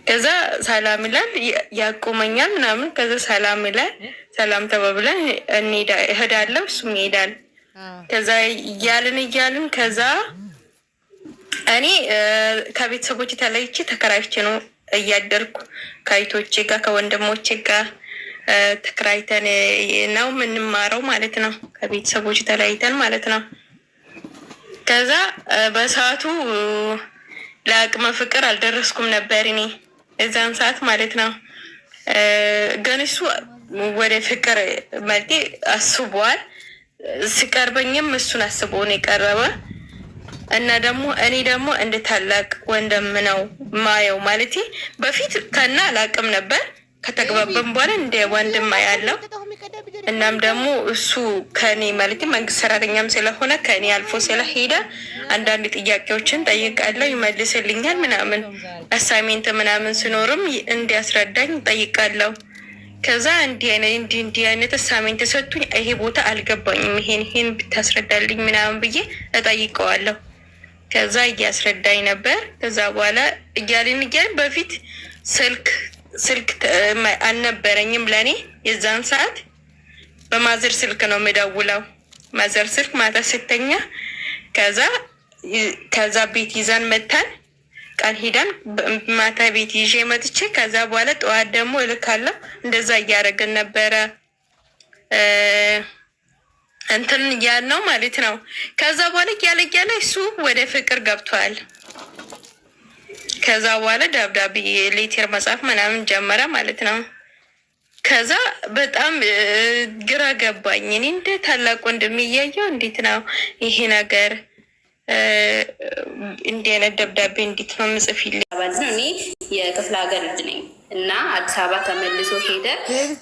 ከዛ ሰላም ይላል ያቆመኛል ምናምን። ከዛ ሰላም ይላል ሰላም ተባብለን እሄዳለሁ እሱም ይሄዳል። ከዛ እያልን ከዛ እኔ ከቤተሰቦች ተለይቼ ተከራይቼ ነው እያደርኩ ከአይቶቼ ጋር ከወንድሞቼ ጋር ተከራይተን ነው የምንማረው ማለት ነው። ከቤተሰቦች ተለያይተን ማለት ነው። ከዛ በሰዓቱ ለአቅመ ፍቅር አልደረስኩም ነበር እኔ እዛን ሰዓት ማለት ነው። ግን እሱ ወደ ፍቅር መልቴ አስቧል። ሲቀርበኝም እሱን አስቦ ነው የቀረበ እና ደግሞ እኔ ደግሞ እንደ ታላቅ ወንድም ነው ማየው ማለት በፊት ከና አላቅም ነበር። ከተግባበን በኋላ እንደ ወንድም ያለው እናም ደግሞ እሱ ከኔ ማለት መንግስት ሰራተኛም ስለሆነ ከኔ አልፎ ስለሄደ አንዳንድ ጥያቄዎችን ጠይቃለሁ፣ ይመልስልኛል ምናምን። አሳይሜንት ምናምን ሲኖርም እንዲያስረዳኝ ጠይቃለሁ። ከዛ እንዲህ አይነት አሳይሜንት ሰጡኝ። ይሄ ቦታ አልገባኝም፣ ይሄን ብታስረዳልኝ ምናምን ብዬ እጠይቀዋለሁ። ከዛ እያስረዳኝ ነበር። ከዛ በኋላ እያልን በፊት ስልክ አልነበረኝም ለእኔ የዛን ሰዓት በማዘር ስልክ ነው የምደውለው። ማዘር ስልክ ማታ ስተኛ ከዛ ቤት ይዘን መታን። ቀን ሂደን ማታ ቤት ይዤ መጥቼ ከዛ በኋላ ጠዋት ደግሞ እልካለሁ። እንደዛ እያደረግን ነበረ እንትን ያልነው ማለት ነው። ከዛ በኋላ እያለ እሱ ወደ ፍቅር ገብቷል። ከዛ በኋላ ደብዳቤ ሌተር መጻፍ ምናምን ጀመረ ማለት ነው። ከዛ በጣም ግራ ገባኝ። እኔ እንደ ታላቅ ወንድም እያየው እንዴት ነው ይሄ ነገር እንዲህ አይነት ደብዳቤ እንዴት ነው ምጽፍልኝ? እኔ የክፍለ ሀገር ልጅ ነኝ እና አዲስ አበባ ተመልሶ ሄደ።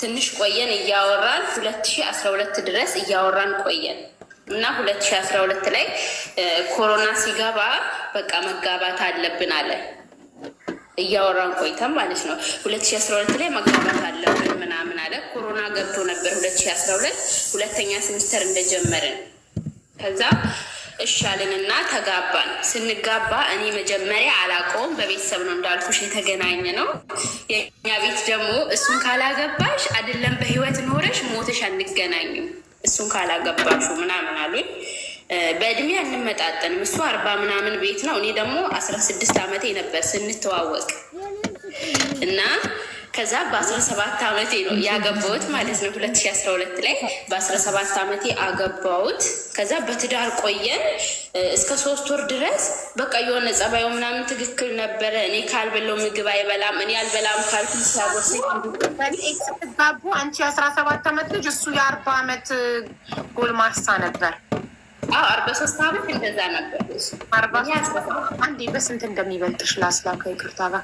ትንሽ ቆየን እያወራን 2012 ድረስ እያወራን ቆየን እና 2012 ላይ ኮሮና ሲገባ በቃ መጋባት አለብን አለ። እያወራን ቆይተን ማለት ነው። 2012 ላይ መጋባት አለብን ምናምን አለ። ኮሮና ገብቶ ነበር 2012 ሁለተኛ ሴሚስተር እንደጀመርን። ከዛ እሻልንና ተጋባን። ስንጋባ እኔ መጀመሪያ አላውቀውም፣ በቤተሰብ ነው እንዳልኩሽ የተገናኘ ነው። የኛ ቤት ደግሞ እሱን ካላገባሽ አይደለም በህይወት ኖረሽ ሞተሽ አንገናኝም፣ እሱን ካላገባሹ ምናምን አሉኝ። በእድሜ አንመጣጠንም። እሱ 40 ምናምን ቤት ነው፣ እኔ ደግሞ 16 ዓመቴ ነበር ስንተዋወቅ እና ከዛ በ17 ዓመቴ ነው ያገባሁት ማለት ነው። 2012 ላይ በ17 ዓመቴ አገባሁት። ከዛ በትዳር ቆየን እስከ 3 ወር ድረስ። በቃ የሆነ ጸባዩ ምናምን ትክክል ነበረ። እኔ ካልበለው ምግብ አይበላም፣ እኔ አልበላም ካልኩ ሲያጎርሰኝ ስትጋቡ አንቺ 17 ዓመት ልጅ እሱ የ40 ዓመት ጎልማሳ ነበር። 43 ዓመት እንደዛ ነበር። አንዴ በስንት እንደሚበልጥሽ ላስላከ ይቅርታ ጋር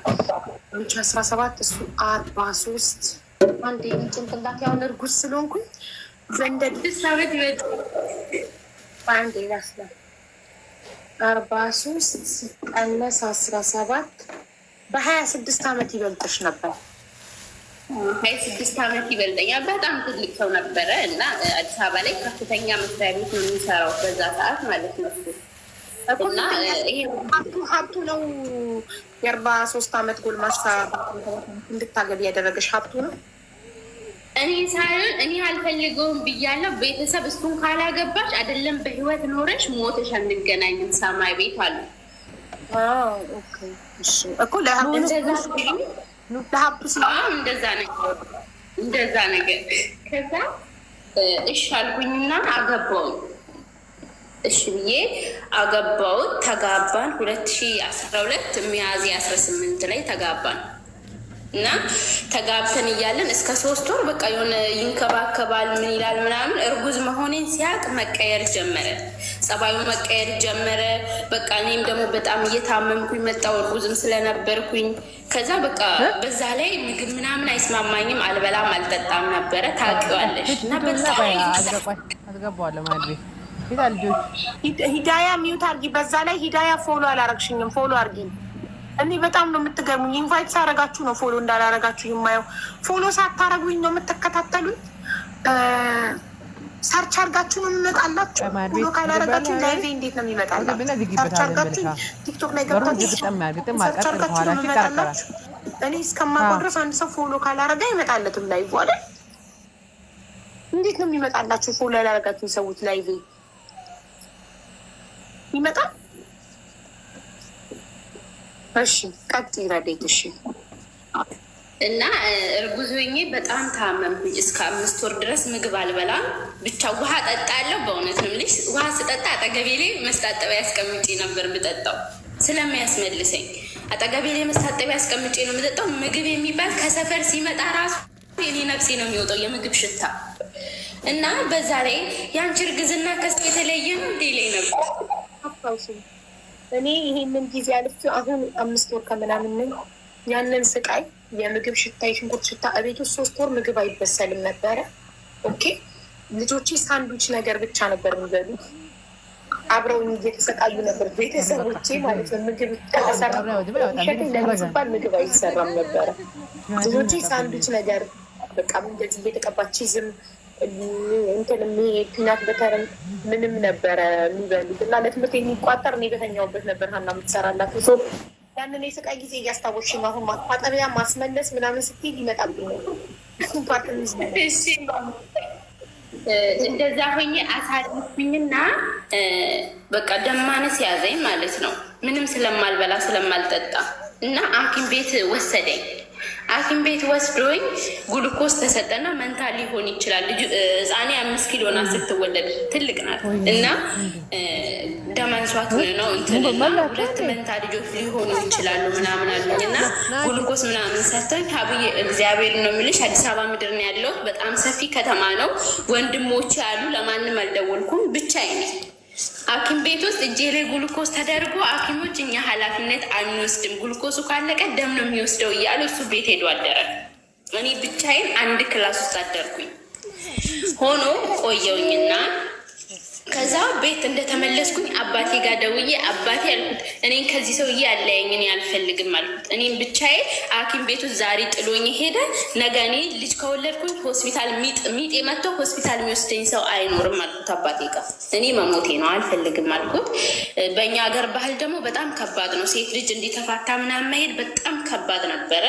አንቺ 17 እሱ 43። አንዴ ጭንቅላት ያውን እርጉዝ ስለሆንኩኝ ዘንድ 6 ዓመት ይበልጥ አንዴ ላስላ 43 ቀነስ 17 በ26 ዓመት ይበልጥሽ ነበር። 26 ዓመት ይበልጠኛል። በጣም ትልቅ ሰው ነበረ እና አዲስ አበባ ላይ ከፍተኛ መስሪያ ቤት ነው የሚሰራው በዛ ሰዓት ማለት ነው። እና ሀብቱ ነው የ43 ዓመት ጎልማሳ እንድታገቢ ያደረገሽ ሀብቱ ነው። እኔ ሳይሆን እኔ አልፈልገውም ብያለሁ። ቤተሰብ እሱን ካላገባሽ አይደለም በህይወት ኖረሽ ሞተሽ አንገናኝም ሰማይ ቤት አሉ እኮ ለሀብቱ እንደዛ ነገር። ከዛ እሺ አልኩኝና አገባውን። እሺ ብዬ አገባውን። ተጋባን 2012 ሚያዝያ 18 ላይ ተጋባን እና ተጋብተን እያለን እስከ 3 ወር በቃ የሆነ ይንከባከባል ምን ይላል ምናምን። እርጉዝ መሆኔን ሲያቅ መቀየር ጀመረ፣ ጸባዩ መቀየር ጀመረ። በቃ እኔም ደግሞ በጣም እየታመምኩኝ መጣሁ እርጉዝም ስለነበርኩኝ። ከዛ በቃ በዛ ላይ ምግብ ምናምን አይስማማኝም፣ አልበላም አልጠጣም ነበረ ታውቂዋለሽ። እና በዛ ሂዳያ ሚዩት አርጊ። በዛ ላይ ሂዳያ ፎሎ አላረግሽኝም፣ ፎሎ አርጊ። እኔ በጣም ነው የምትገርሙኝ። ኢንቫይት ሳረጋችሁ ነው ፎሎ እንዳላረጋችሁ የማየው። ፎሎ ሳታረጉኝ ነው የምትከታተሉኝ። ሰርች አርጋችሁ ነው የሚመጣላችሁ። ፎሎ ካላረጋችሁ ላይቭ እንዴት ነው የሚመጣላችሁ? ሰርች አርጋችሁ ቲክቶክ ላይ ገብታችሁ ሰርች አርጋችሁ ነው የሚመጣላችሁ። እኔ እስከማውቀው ድረስ አንድ ሰው ፎሎ ካላረጋ አይመጣለትም ላይቭ አይደል? እንዴት ነው የሚመጣላችሁ? ፎሎ ያላረጋችሁ ሰዎች ላይቭ ይመጣል? እሺ ቀጥይ ረዴት። እሺ እና እርጉዝ ሆኜ በጣም ታመምኩኝ። እስከ 5 ወር ድረስ ምግብ አልበላም፣ ብቻ ውሃ ጠጣለሁ። በእውነት ነው የምልሽ፣ ውሃ ስጠጣ አጠገቤ ላይ መስታጠቢያ አስቀምጬ ነበር የምጠጣው ስለሚያስመልሰኝ። አጠገቤ ላይ መስታጠቢያ አስቀምጬ ነው የምጠጣው። ምግብ የሚባል ከሰፈር ሲመጣ ራሱ የኔ ነፍሴ ነው የሚወጣው የምግብ ሽታ። እና በዛ ላይ የአንቺ እርግዝና ከሰው የተለየ ነው እንዴ ላይ ነበር። እኔ ይሄንን ጊዜ አልፍ አሁን 5 ወር ከምናምን ያንን ስቃይ የምግብ ሽታ የሽንኩርት ሽታ እቤት ውስጥ 3 ወር ምግብ አይበሰልም ነበረ። ኦኬ ልጆቼ ሳንዱች ነገር ብቻ ነበር የሚበሉት። አብረውን እየተሰቃዩ ነበር ቤተሰቦቼ ማለት ነው። ምግብ ከተሰራ ሲባል ምግብ አይሰራም ነበረ። ልጆቼ ሳንዱች ነገር በቃ እንደዚህ እየተቀባች ዝም እንትን ፒናት በተርም ምንም ነበረ የሚበሉት እና ለትምህርት የሚቋጠር እኔ በተኛውበት ነበር ሀና የምትሰራላት። ያንን የስቃይ ጊዜ እያስታወሽኝ አሁን ማጣጠቢያ ማስመለስ ምናምን ስትሄድ ይመጣብኝ ነው። እሱም ፓርት እንደዛ ሆኜ አሳልፍኝና በቃ ደም ማነስ ያዘኝ ማለት ነው። ምንም ስለማልበላ ስለማልጠጣ እና ሐኪም ቤት ወሰደኝ። ሐኪም ቤት ወስዶኝ ግሉኮስ ተሰጠና መንታ ሊሆን ይችላል። ህፃኔ 5 ኪሎ ናት ስትወለድ፣ ትልቅ ናት እና ደማንሷት ነው እንትንና 2 መንታ ልጆች ሊሆኑ ይችላሉ ምናምን አሉኝ እና ግሉኮስ ምናምን ሰጥተኝ ሀብዬ እግዚአብሔር ነው የምልሽ አዲስ አበባ ምድር ነው ያለው። በጣም ሰፊ ከተማ ነው። ወንድሞች አሉ። ለማንም አልደወልኩም፣ ብቻዬን ነኝ። ሐኪም ቤት ውስጥ እጄ ላይ ግሉኮስ ተደርጎ ሐኪሞች እኛ ኃላፊነት አንወስድም፣ ግሉኮሱ ካለቀ ደም ነው የሚወስደው እያሉ እሱ ቤት ሄዶ አደረ። እኔ ብቻዬን አንድ ክላስ ውስጥ አደርኩኝ። ሆኖ ቆየውኝና ከዛ ቤት እንደተመለስኩኝ አባቴ ጋር ደውዬ አባቴ አልኩት እኔን ከዚህ ሰውዬ አለያየኝ፣ እኔ አልፈልግም አልኩት። እኔም ብቻዬ ሐኪም ቤቱ ዛሬ ጥሎኝ ሄደ። ነገ እኔ ልጅ ከወለድኩኝ ሆስፒታል ሚጥ መጥቶ ሆስፒታል የሚወስደኝ ሰው አይኖርም አልኩት አባቴ ጋር። እኔ መሞቴ ነው አልፈልግም አልኩት። በእኛ ሀገር ባህል ደግሞ በጣም ከባድ ነው። ሴት ልጅ እንዲተፋታ ምናምን መሄድ በጣም ከባድ ነበረ።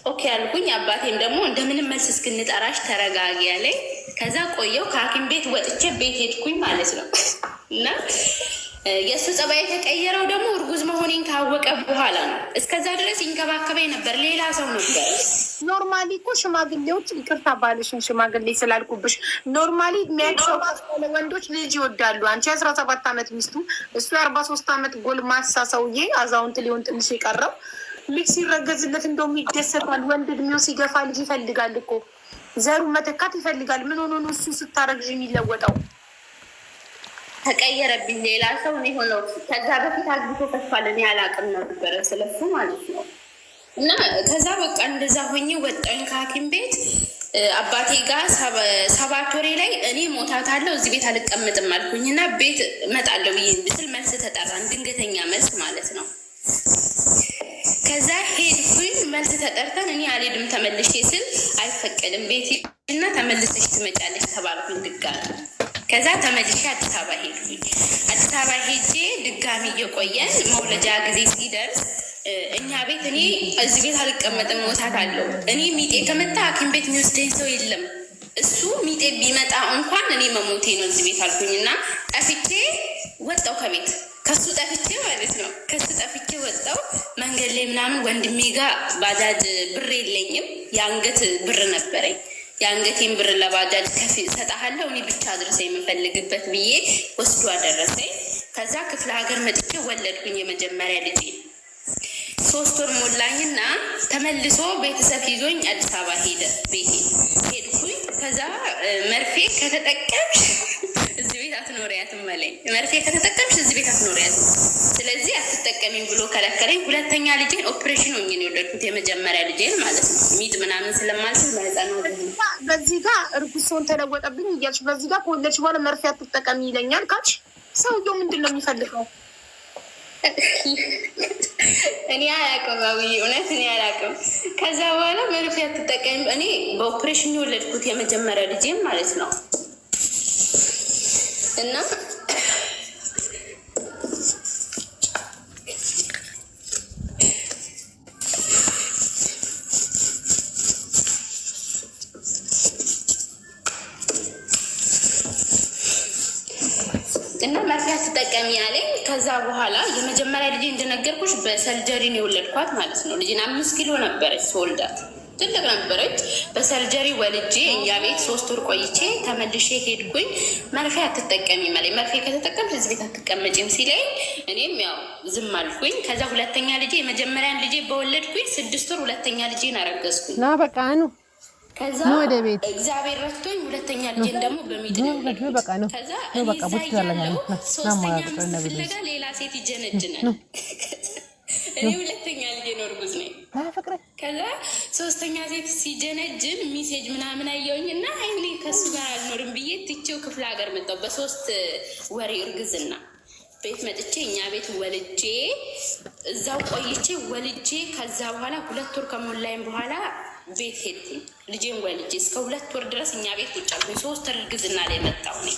ኦኬ አልኩኝ። አባቴም ደግሞ እንደምንም መልስ እስክንጠራሽ ተረጋጊ አለኝ። ከዛ ቆየው ከሐኪም ቤት ወጥቼ ቤት ሄድኩኝ ማለት ነው። እና የእሱ ጸባይ የተቀየረው ደግሞ እርጉዝ መሆኔን ካወቀ በኋላ ነው። እስከዛ ድረስ ይንከባከበኝ ነበር፣ ሌላ ሰው ነበር። ኖርማሊ እኮ ሽማግሌዎች፣ ይቅርታ ባልሽን ሽማግሌ ስላልኩብሽ፣ ኖርማሊ የሚያቅሰው ወንዶች ልጅ ይወዳሉ። አንቺ 17 ዓመት ሚስቱ፣ እሱ 43 ዓመት ጎልማሳ ሰውዬ፣ አዛውንት ሊሆን ትንሽ የቀረው ልጅ ሲረገዝለት እንደውም ይደሰታል። ወንድ እድሜው ሲገፋ ልጅ ይፈልጋል እኮ ዘሩ መተካት ይፈልጋል። ምን ሆኖ ነው እሱ ስታረግዥ የሚለወጠው? ተቀየረብኝ፣ ሌላ ሰው ነው የሆነው። ከዛ በፊት አግብቶ ከፋል፣ እኔ አላውቅም ነበረ ስለሱ ማለት ነው። እና ከዛ በቃ እንደዛ ሆኜ ወጣኝ ከሐኪም ቤት አባቴ ጋር 7 ወሬ ላይ እኔ ሞታታለሁ እዚህ ቤት አልቀመጥም አልኩኝ እና ቤት እመጣለሁ ብዬ ብስል መልስ ተጠራን፣ ድንገተኛ መልስ ማለት ነው። ከዛ ሄድኩኝ፣ መልስ ተጠርተን እኔ አልሄድም ተመልሼ ስል አይፈቀድም ቤት እና ተመልሰሽ ትመጫለሽ ተባልኩኝ ድጋሚ። ከዛ ተመልሼ አዲስ አበባ ሄድኩኝ። አዲስ አበባ ሄጄ ድጋሚ እየቆየን መውለጃ ጊዜ ሲደርስ እኛ ቤት እኔ እዚህ ቤት አልቀመጥም ሞታታለሁ፣ እኔ ሚጤ ከመጣ ሐኪም ቤት የሚወስደኝ ሰው የለም፣ እሱ ሚጤ ቢመጣ እንኳን እኔ መሞቴ ነው እዚህ ቤት አልኩኝ እና ጠፍቼ ወጣው ከቤት ከሱ ጠፍቼ ማለት ነው። ከሱ ጠፍቼ ወጣው። መንገድ ላይ ምናምን ወንድሜ ጋር ባጃጅ ብር የለኝም፣ የአንገት ብር ነበረኝ። የአንገቴን ብር ለባጃጅ ከፍ ሰጣሃለሁ እኔ ብቻ አድርሰ የምፈልግበት ብዬ ወስዶ አደረሰኝ። ከዛ ክፍለ ሀገር መጥቼ ወለድኩኝ የመጀመሪያ ልጄ። 3 ወር ሞላኝና ተመልሶ ቤተሰብ ይዞኝ አዲስ አበባ ሄደ። ቤቴ ሄድኩኝ። ከዛ መርፌ ከተጠቀምሽ እዚህ ቤት አትኖሪያትም አለኝ። መርፌ ከተጠቀምሽ እዚህ ቤት አትኖሪያትም፣ ስለዚህ አትጠቀሚም ብሎ ከለከለኝ። ሁለተኛ ልጄን ኦፕሬሽን ሆኜ ነው የወለድኩት፣ የመጀመሪያ ልጄን ማለት ነው። ሚጥ ምናምን ስለማልችል ለህፃና በዚህ ጋር እርጉዝ ሰውን ተለወጠብኝ እያልሽ በዚህ ጋር ከወለድሽ በኋላ መርፌ አትጠቀሚ ይለኛል ካልሽ ሰውየው ምንድን ነው የሚፈልገው? እኔ አላውቅም፣ አብዬ እውነት እኔ አላውቅም። ከዛ በኋላ መርፌ አትጠቀሚ፣ እኔ በኦፕሬሽን የወለድኩት የመጀመሪያ ልጄን ማለት ነው። እና እና መርፌ አትጠቀሚ ያለኝ። ከዛ በኋላ የመጀመሪያ ልጄ እንደነገርኩሽ በሰርጀሪ ነው የወለድኳት ማለት ነው። ልጄን 5 ኪሎ ነበረች ስወልዳት፣ ትልቅ ነበረች። በሰርጀሪ ወልጄ እኛ ቤት 3 ወር ቆይቼ ተመልሼ ሄድኩኝ። መርፌ አትጠቀሚ ማለኝ። መርፌ ከተጠቀምሽ እዚህ ቤት አትቀመጪም ሲለኝ እኔም ያው ዝም አልኩኝ። ከዛ ሁለተኛ ልጄ የመጀመሪያን ልጄ በወለድኩኝ 6 ወር ሁለተኛ ልጄን አረገዝኩኝ። ና በቃ ነው ከዛ እግዚአብሔር ረድቶኝ ሁለተኛ ልጄን ደግሞ በሚድን በቃ ነው። ከዛ በቃ ቡት ያለኛል ሶስተኛ ፍለጋ ሌላ ሴት ይጀነጅናል። እኔ ሁለተኛ ልጄን እርጉዝ ነኝ። ከዛ ሶስተኛ ሴት ሲጀነጅን ሚሴጅ ምናምን አየሁኝ እና እኔ ከሱ ጋር አልኖርም ብዬ ትቼው ክፍለ ሀገር መጣሁ። በ3 ወሬ እርግዝና ቤት መጥቼ እኛ ቤት ወልጄ እዛው ቆይቼ ወልጄ ከዛ በኋላ 2 ወር ከሞላይም በኋላ ቤት ሄድኩኝ። ልጄን ወልጄ እስከ 2 ወር ድረስ እኛ ቤት ቁጭ አልኩኝ። 3 እርግዝና ላይ መጣሁ እኔ።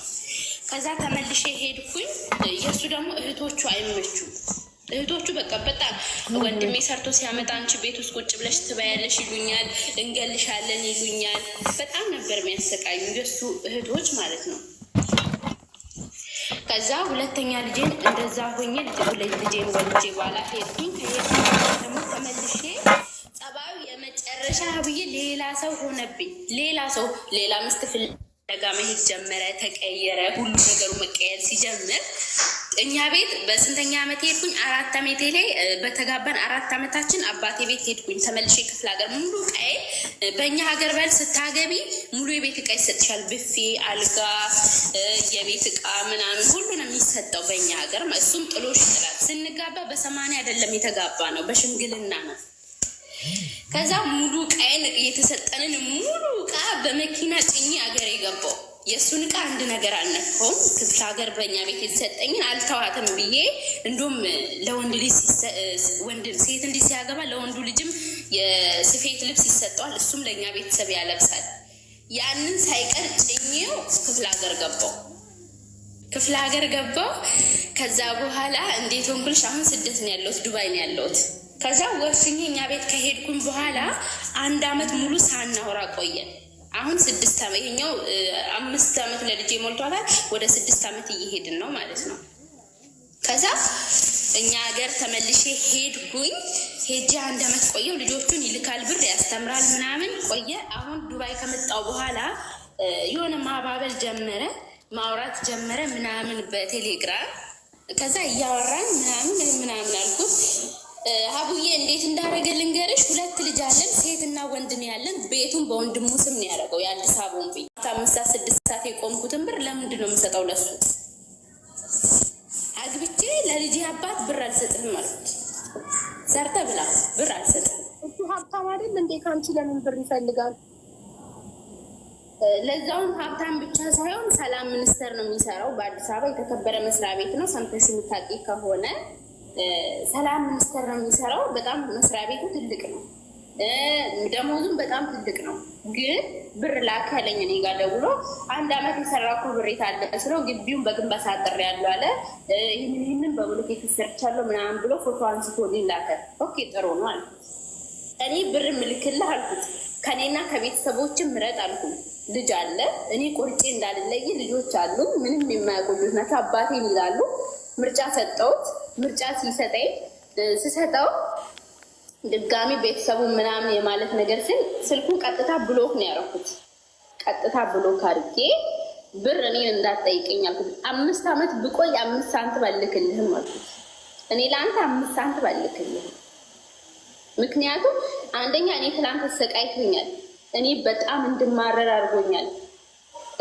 ከዛ ተመልሼ ሄድኩኝ። የእሱ ደግሞ እህቶቹ አይመቹም። እህቶቹ በቃ በጣም ወንድሜ ሰርቶ ሲያመጣ አንቺ ቤት ውስጥ ቁጭ ብለሽ ትበያለሽ ይሉኛል፣ እንገልሻለን ይሉኛል። በጣም ነበር የሚያሰቃዩ የእሱ እህቶች ማለት ነው። ከዛ ሁለተኛ ልጄን እንደዛ ሆኜ ልጄን ወልጄ በኋላ ሄድኩኝ። ከሄድኩኝ ደግሞ ተመልሼ ጸባዩ የመጨረሻ ብዬ ሌላ ሰው ሆነብኝ። ሌላ ምስት ፍለጋ መሄድ ጀመረ፣ ተቀየረ። ሁሉ ነገሩ መቀየር ሲጀምር እኛ ቤት በስንተኛ ዓመት ሄድኩኝ? 4 ዓመቴ ላይ በተጋባን 4 ዓመታችን አባቴ ቤት ሄድኩኝ። ተመልሼ ክፍለ ሀገር ሙሉ ቀይ በእኛ ሀገር በል ስታገቢ ሙሉ የቤት እቃ ይሰጥሻል። ብፌ፣ አልጋ፣ የቤት እቃ ምናምን ሁሉ ነው የሚሰጠው በእኛ ሀገር። እሱም ጥሎሽ ይጥላል። ስንጋባ በ80 አይደለም የተጋባ ነው፣ በሽምግልና ነው። ከዛ ሙሉ ቀይን የተሰጠንን ሙሉ እቃ በመኪና ጭኜ ሀገር የገባው የእሱን እቃ አንድ ነገር አልነካውም። ክፍለ ሀገር በእኛ ቤት የተሰጠኝን አልተዋትም ብዬ እንዲሁም ለወንድ ልጅ ሴት ልጅ ሲያገባ ለወንዱ ልጅም የስፌት ልብስ ይሰጠዋል። እሱም ለእኛ ቤተሰብ ያለብሳል። ያንን ሳይቀር ጭኜው ክፍለ ሀገር ገባው። ከዛ በኋላ እንዴት ሆንኩልሽ? አሁን ስደት ነው ያለሁት፣ ዱባይ ነው ያለሁት። ከዛ ወስኜ እኛ ቤት ከሄድኩኝ በኋላ 1 ዓመት ሙሉ ሳናወራ ቆየን። አሁን 6 ዓመት ይሄኛው 5 ዓመት ለልጄ ሞልቷታል። ወደ 6 ዓመት እየሄድን ነው ማለት ነው። ከዛ እኛ ሀገር ተመልሼ ሄድኩኝ። ሄጄ 1 ዓመት ቆየው። ልጆቹን ይልካል፣ ብር ያስተምራል ምናምን ቆየ። አሁን ዱባይ ከመጣው በኋላ የሆነ ማባበል ጀመረ፣ ማውራት ጀመረ ምናምን በቴሌግራም። ከዛ እያወራን ምናምን አልኩት። ሀቡዬ እንዴት እንዳደረገ ልንገርሽ። 2 ልጅ አለን፣ ሴትና ወንድ ነው ያለን። ቤቱን በወንድሙ ስም ነው ያደረገው። የአዲስ አበባውን ቤት 5-6 ሰዓት የቆምኩትን ብር ለምንድን ነው የምሰጠው ለሱ? አግብቼ ለልጄ አባት ብር አልሰጥህም አልኩት። ሰርተ ብላ ብር አልሰጥህም። እሱ ሀብታም አይደል እንዴ? ከአንቺ ለምን ብር ይፈልጋል? ለዛውን ሀብታም ብቻ ሳይሆን ሰላም ሚኒስቴር ነው የሚሰራው። በአዲስ አበባ የተከበረ መስሪያ ቤት ነው። ሰምተሽ የምታውቂ ከሆነ ሰላም ሚኒስቴር ነው የሚሰራው። በጣም መስሪያ ቤቱ ትልቅ ነው፣ ደሞዙም በጣም ትልቅ ነው። ግን ብር ላከለኝ እኔ ጋር ደውሎ 1 ዓመት የሰራኩ ብሬት አለ ስለው ግቢውን በግንባታ አጥሬ ያለው አለ። ይህንን በብሎኬት ሰርቻለሁ ምናምን ብሎ ፎቶ አንስቶ ላከ። ኦኬ ጥሩ ነው አልኩት። እኔ ብር ምልክልህ አልኩት። ከኔና ከቤተሰቦችም ምረጥ አልኩት። ልጅ አለ፣ እኔ ቁርጬ እንዳልለይ ልጆች አሉ፣ ምንም የማያውቁ ልጆች ናቸው። አባቴን ይላሉ። ምርጫ ሰጠሁት። ምርጫ ስሰጠው ድጋሚ ቤተሰቡ ምናምን የማለት ነገር ስልኩን ቀጥታ ብሎክ ነው ያደረኩት። ቀጥታ ብሎክ አድርጌ ብር እኔን እንዳትጠይቀኝ አልኩት። 5 ዓመት ብቆይ 5 ሳንቲም አልክልህም አልኩት። እኔ ለአንተ 5 ሳንቲም አልክልህም። ምክንያቱም አንደኛ እኔ ትላንት ተሰቃይቶኛል። እኔ በጣም እንድማረር አድርጎኛል።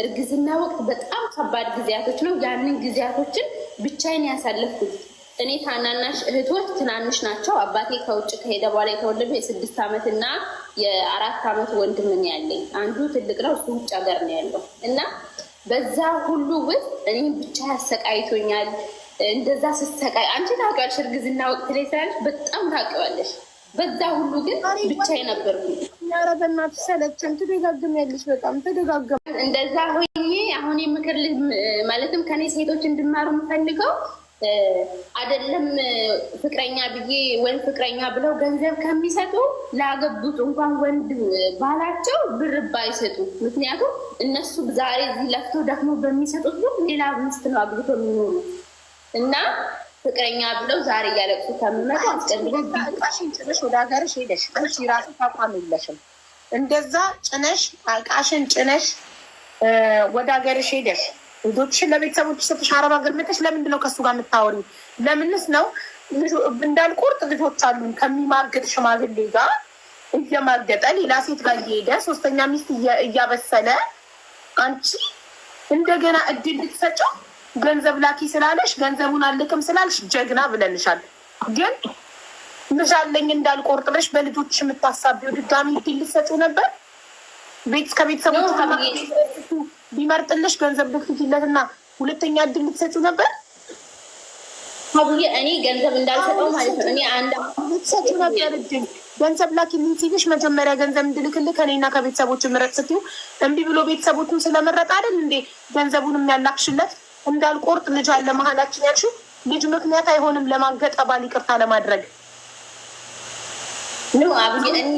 እርግዝና ወቅት በጣም ከባድ ጊዜያቶች ነው። ያንን ጊዜያቶችን ብቻዬን ያሳለፍኩት። እኔ ታናናሽ እህቶች ትናንሽ ናቸው። አባቴ ከውጭ ከሄደ በኋላ የተወለዱ የ6 ዓመት እና የ4 ዓመት ወንድም ያለኝ። አንዱ ትልቅ ነው፣ እሱ ውጭ ሀገር ነው ያለው። እና በዛ ሁሉ ውስጥ እኔ ብቻ ያሰቃይቶኛል። እንደዛ ስትሰቃይ አንቺ ታውቂዋለሽ፣ እርግዝና ወቅት ላይ ስላለሽ በጣም ታውቂዋለሽ። በዛ ሁሉ ግን ብቻዬን ነበርኩኝ። ኧረ በእናትሽ ሰለቸን። ትደጋግሚያለሽ፣ በጣም ተደጋገም። እንደዛ ሆኜ አሁን የምክር ማለትም ከኔ ሴቶች እንድማሩ የምፈልገው አይደለም ፍቅረኛ ብዬ ወይም ፍቅረኛ ብለው ገንዘብ ከሚሰጡ ላገቡት እንኳን ወንድ ባላቸው ብር ባይሰጡ። ምክንያቱም እነሱ ዛሬ እዚህ ለፍተው ደክሞ በሚሰጡት ብር ሌላ ሚስት ነው አግብቶ የሚኖሩ እና ፍቅረኛ ብለው ዛሬ እያለቅሱ ከሚመጡ እቃሽን ጭነሽ ወደ ሀገርሽ ሄደሽ አንቺ ራሱ ታቋም የለሽም። እንደዛ ጭነሽ እቃሽን ጭነሽ ወደ ሀገርሽ ሄደሽ ልጆችሽን ለቤተሰቦች ሰጥሽ አረብ ሀገር መጥተሽ ለምንድን ነው ከእሱ ጋር የምታወሪው? ለምንስ ነው እንዳልቆርጥ ልጆች አሉን ከሚማግጥ ሽማግሌ ጋር እየማገጠ ሌላ ሴት ጋር እየሄደ ሶስተኛ ሚስት እያበሰለ አንቺ እንደገና እድል ልትሰጪው ገንዘብ ላኪ ስላለሽ ገንዘቡን አልክም ስላልሽ ጀግና ብለንሻል። ግን ምሻለኝ እንዳልቆርጥ ብለሽ በልጆችሽ የምታሳቢው ድጋሚ እድል ልትሰጪው ነበር። ከቤተሰቦች ቢመርጥልሽ ገንዘብ ልትልኪለት እና ሁለተኛ እድል ልትሰጪው ነበር። እኔ ገንዘብ እንዳልሰጠው ማለት ነው። እኔ አንድ ልትሰጪው ነበር እድል። ገንዘብ ላኪልኝ ሲልሽ መጀመሪያ ገንዘብ እንድልክልህ ከኔና ከቤተሰቦች ምረጥ ስትይው እምቢ ብሎ ቤተሰቦቹን ስለመረጥ አይደል እንዴ ገንዘቡን የሚያላክሽለት? እንዳልቆርጥ ልጅ አለ መሀላችን ያልሽው ልጅ ምክንያት አይሆንም ለማገጠ ባል ይቅርታ ለማድረግ ነው። አብዬ እኔ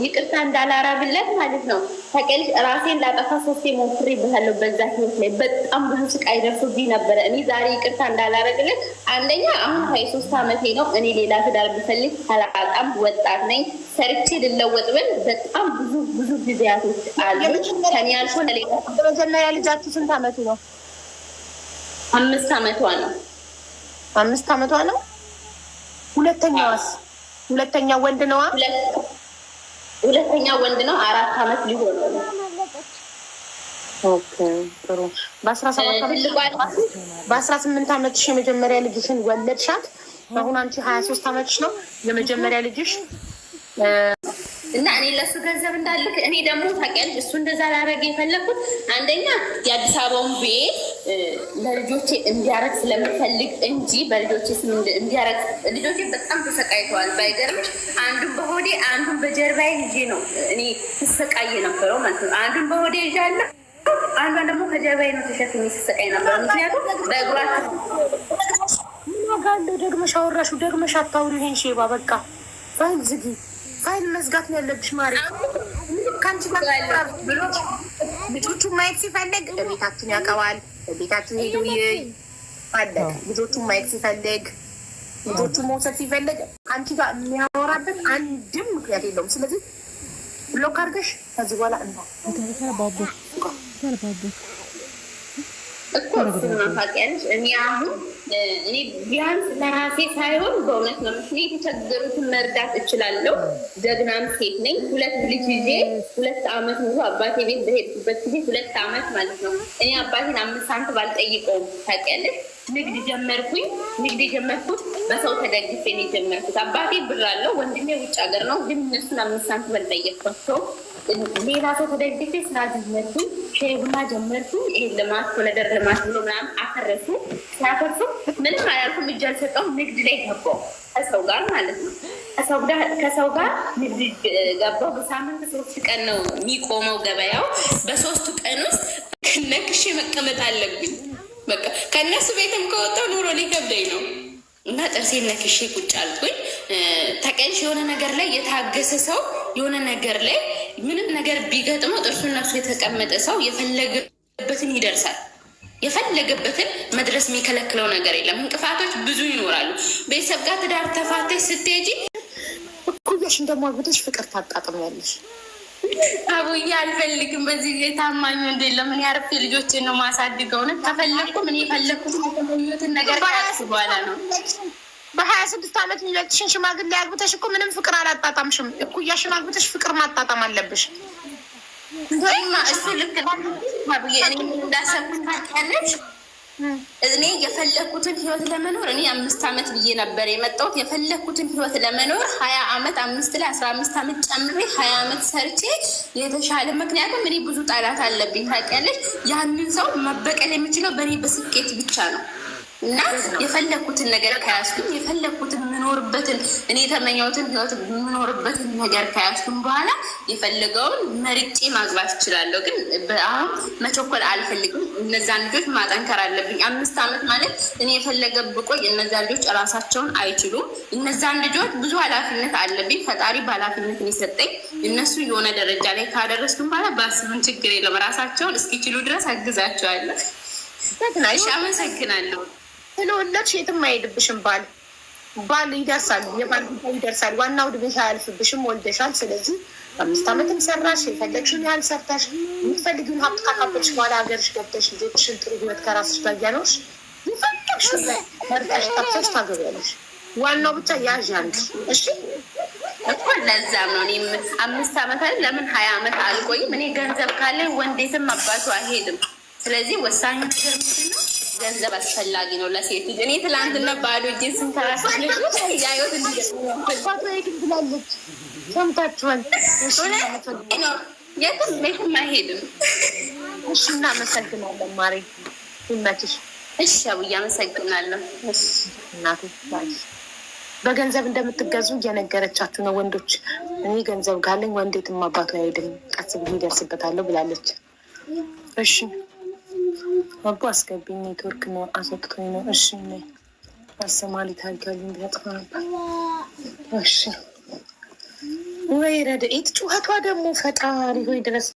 ይቅርታ እንዳላረግለት ማለት ነው። ተቀልሽ ራሴን ላጠፋ 3 ሞክሬበታለሁ። በዛ ህይወት ላይ በጣም ብዙ ስቃይ ደርሶብኝ ነበረ። እኔ ዛሬ ይቅርታ እንዳላረግለት አንደኛ አሁን 23 ዓመቴ ነው። እኔ ሌላ ትዳር ብፈልግ አላጣም። ወጣት ነኝ። ሰርቼ ልለወጥ ብል በጣም ብዙ ጊዜያቶች አሉ። ከኔ አልፎ ለሌላ መጀመሪያ ልጃችሁ ስንት ዓመቱ ነው? 5 ዓመቷ ነው። 5 ዓመቷ ነው። ሁለተኛዋስ? ሁለተኛ ወንድ ነው። ሁለተኛ ወንድ ነው። 4 ዓመት ሊሆን ነው። ኦኬ ጥሩ። በ18 ዓመትሽ የመጀመሪያ ልጅሽን ወለድሻት። አሁን አንቺ 23 ዓመትሽ ነው። የመጀመሪያ ልጅሽ እና እኔ ለሱ ገንዘብ እንዳልክ እኔ ደግሞ ታውቂያለሽ፣ እሱ እንደዛ ላደርግ የፈለኩት አንደኛ የአዲስ አበባውን ቤት ለልጆቼ እንዲያረግ ስለምፈልግ እንጂ በልጆቼ ስም እንዲያረግ ልጆቼ በጣም ተሰቃይተዋል። ባይገርምሽ አንዱን በሆዴ አንዱን በጀርባዬ ይዤ ነው እኔ ተሰቃይ ነበረው ማለት ነው። አንዱን በሆዴ ይዣለሁ፣ አንዷን ደግሞ ከጀርባዬ ነው ተሸክሜ ተሰቃይ ነበረው። ምክንያቱም በእግሯቸው ጋለው ደግመሽ አወራሹ ደግመሽ አታውሪ። ይሄን ሼባ በቃ ፋይል ዝጊ። ፋይል መዝጋት ነው ያለብሽ ማሪ። ከአንቺ ጋር ልጆቹን ማየት ሲፈልግ ቤታችን ያውቀዋል። ቤታችን ሄዱ አለ። ልጆቹን ማየት ሲፈልግ ልጆቹን መውሰድ ሲፈልግ ከአንቺ ጋር የሚያወራበት አንድም ምክንያት የለውም። ስለዚህ ብሎክ አድርገሽ ከዚህ በኋላ እኮ ታውቂያለሽ፣ እኔ አሁን እኔ ቢያንስ ለራሴ ሳይሆን በእውነት ነው የተቸገሩትን መርዳት እችላለሁ። ጀግናም ሴት ነኝ። 2 ልጅ ይዤ 2 ዓመት ሙሉ አባቴ ቤት በሄድኩበት ጊዜ 2 ዓመት ማለት ነው እኔ አባቴን 5 ሳንቲም ባልጠይቀውም ታውቂያለሽ። ንግድ ጀመርኩኝ። ንግድ የጀመርኩት በሰው ተደግፌ ነው የጀመርኩት። አባቴ ብር አለው፣ ወንድሜ ውጭ ሀገር ነው። ግን እነሱን 5 ሳንቲም ባልጠየቅኳቸው ሌላ ሰው ተደግፌ ስራ ጀመርኩኝ። ሻይ ቡና ጀመርኩኝ። ይሄ ልማት ኮለደር ልማት ብሎ ምናምን አፈረሱ። ሲያፈርሱ ምንም አላልኩም፣ እጅ አልሰጠሁም። ንግድ ላይ ገባሁ ከሰው ጋር ማለት ነው። ከሰው ጋር ንግድ ገባሁ። በሳምንት 3 ቀን ነው የሚቆመው ገበያው። በ3 ቀን ውስጥ ነክሼ መቀመጥ አለብኝ። በቃ ከእነሱ ቤትም ከወጣሁ ኑሮ ሊከብደኝ ነው እና ጥርሴን ነክሼ ቁጭ አልኩኝ። ተቀንሽ የሆነ ነገር ላይ የታገሰ ሰው የሆነ ነገር ላይ ምንም ነገር ቢገጥመው ጥርሱን ነክሶ የተቀመጠ ሰው የፈለገበትን ይደርሳል። የፈለገበትን መድረስ የሚከለክለው ነገር የለም። እንቅፋቶች ብዙ ይኖራሉ። ቤተሰብ ጋር ትዳር ተፋተሽ ስትሄጂ እኩያሽን ደግሞ አግብተሽ ፍቅር ታጣጥሚያለሽ። አቡዬ አልፈልግም። በዚህ ጊዜ ታማኝ ወንድ የለም። ምን ያርፍ ልጆችን ነው ማሳድገው ነው ከፈለግኩ ምን የፈለግኩት የተመኙትን ነገር በኋላ ነው። በ26 ዓመት የሚለጥሽን ሽማግሌ አግብተሽ እኮ ምንም ፍቅር አላጣጣምሽም። እኩያሽን አግብተሽ ፍቅር ማጣጣም አለብሽ። እሱ ልክ አቡዬ እኔ እንዳሰብኩት ታውቂያለሽ። እኔ የፈለግኩትን ህይወት ለመኖር እኔ 5 ዓመት ብዬ ነበር የመጣሁት። የፈለግኩትን ህይወት ለመኖር 20 ዓመት 5 ላይ 15 ዓመት ጨምሬ 20 ዓመት ሰርቼ የተሻለ ምክንያቱም እኔ ብዙ ጠላት አለብኝ ታውቂያለሽ። ያንን ሰው መበቀል የምችለው በእኔ በስኬት ብቻ ነው። እና የፈለኩትን ነገር ከያዝኩኝ የፈለኩትን የምኖርበትን እኔ የተመኘሁትን ህይወት የምኖርበትን ነገር ከያዝኩኝ በኋላ የፈለገውን መርጬ ማግባት እችላለሁ። ግን አሁን መቸኮል አልፈልግም። እነዛን ልጆች ማጠንከር አለብኝ። 5 ዓመት ማለት እኔ የፈለገ ብቆይ እነዛ ልጆች እራሳቸውን አይችሉም። እነዛን ልጆች ብዙ ኃላፊነት አለብኝ። ፈጣሪ በኃላፊነት የሰጠኝ እነሱ የሆነ ደረጃ ላይ ካደረስኩኝ በኋላ በአስብን ችግር የለም። ራሳቸውን እስኪችሉ ድረስ አግዛቸዋለሁ። እሺ፣ አመሰግናለሁ። ስለወለድሽ የትም አይሄድብሽም። ባል ይደርሳል፣ የባል ጉዳይ ይደርሳል። ዋናው ዕድሜሽ አያልፍብሽም፣ ወልደሻል። ስለዚህ 5 ዓመትም ሰራሽ፣ የፈለግሽውን ያህል ሰርተሽ የምትፈልጊውን ሀብት ካካበልሽ በኋላ ሀገርሽ ገብተሽ ልጆችሽን ጥሩ ህይወት ከራስሽ ጋር እያኖርሽ የፈለግሽውን መርጠሽ ጠብሰሽ ታገቢያለሽ። ዋናው ብቻ ያዥ አንቺ። እሺ እኮ ለዛም ነው እኔም 5 ዓመት አይደል ለምን 20 ዓመት አልቆይም? እኔ ገንዘብ ካለኝ ወንዴትም አባቱ አይሄድም። ስለዚህ ወሳኙ ነገር ምንድን ነው? ገንዘብ አስፈላጊ ነው ለሴት ልጅ። እኔ ትላንትና ባዶ እጄን ስንከራከር ያዩት ብላለች። ሰምታችኋል። የትም አይሄድም። እሺ፣ እናመሰግናለን ማሬ፣ ይመችሽ። እሺ አብዬ አመሰግናለሁ። እናቴ በገንዘብ እንደምትገዙ እየነገረቻችሁ ነው ወንዶች። እኔ ገንዘብ ካለኝ ወንዴትም አባቱ አይሄድም፣ ቀስ ብዬ ይደርስበታለሁ ብላለች። እሺ አቦ አስገቢኝ፣ ኔትወርክ ነው አስወጥቶኝ ነው። እሺ አሰማሊ ታሪካሉን ቢያጥፋ ነበር። እሺ ወይ ረድኤት ጩኸቷ ደግሞ ፈጣሪ ሆይ ድረስ